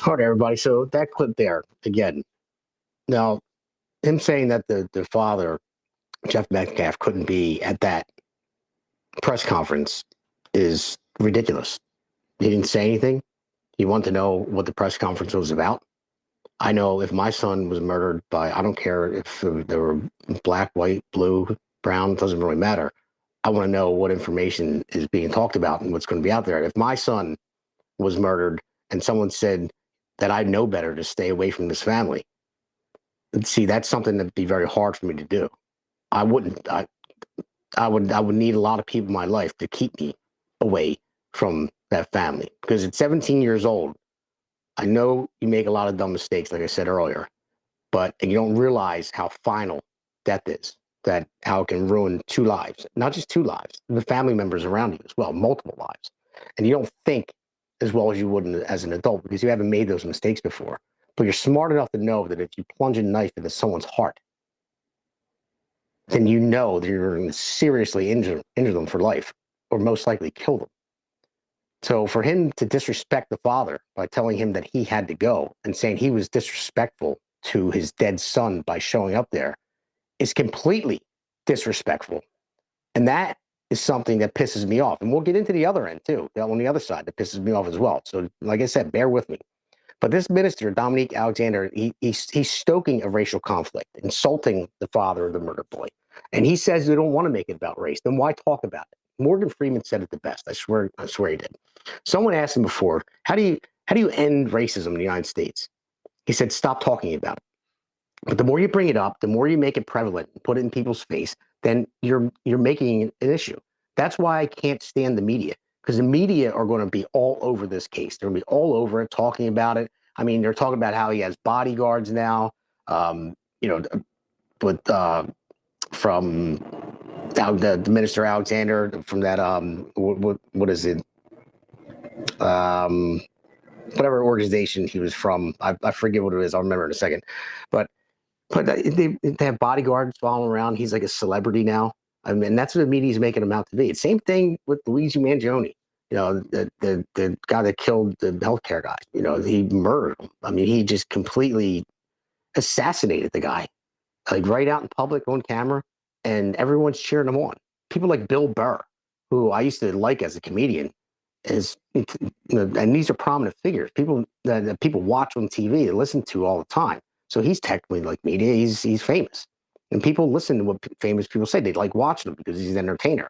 All right, everybody. So that clip there, again, now him saying that the father, Jeff Metcalf, couldn't be at that press conference is ridiculous. He didn't say anything. He wanted to know what the press conference was about. I know if my son was murdered by, I don't care if they were black, white, blue, brown, it doesn't really matter. I want to know what information is being talked about and what's going to be out there. If my son was murdered and someone said that I know better to stay away from this family, see, that's something that'd be very hard for me to do. I wouldn't. I would need a lot of people in my life to keep me away from that family because at 17 years old, I know you make a lot of dumb mistakes, like I said earlier, but and you don't realize how final death is. That how it can ruin two lives, not just two lives, the family members around you as well, multiple lives, and you don't think as well as you would as an adult because you haven't made those mistakes before. But you're smart enough to know that if you plunge a knife into someone's heart, then you know that you're going to seriously injure them for life, or most likely kill them. So for him to disrespect the father by telling him that he had to go and saying he was disrespectful to his dead son by showing up there is completely disrespectful. And that is something that pisses me off. And we'll get into the other end too, on the other side that pisses me off as well. So like I said, bear with me. But this minister, Dominique Alexander, he's stoking a racial conflict, insulting the father of the murdered boy. And he says they don't want to make it about race. Then why talk about it? Morgan Freeman said it the best. I swear he did. Someone asked him before, how do you end racism in the United States? He said, stop talking about it. But the more you bring it up, the more you make it prevalent, put it in people's face, then you're making an issue. That's why I can't stand the media, because the media are going to be all over this case. They're going to be all over it, talking about it. I mean, they're talking about how he has bodyguards now, from the Minister Alexander from that, what is it? Whatever organization he was from. I forget what it is. I'll remember in a second. But they have bodyguards following around. He's like a celebrity now. I mean, that's what the media's making him out to be. Same thing with Luigi Mangione. The guy that killed the healthcare guy. He murdered him. I mean, he just completely assassinated the guy, like right out in public on camera, and everyone's cheering him on. People like Bill Burr, who I used to like as a comedian, and these are prominent figures. People that people watch on TV, they listen to all the time. So he's technically like media. He's famous, and people listen to what famous people say. They like watching him because he's an entertainer.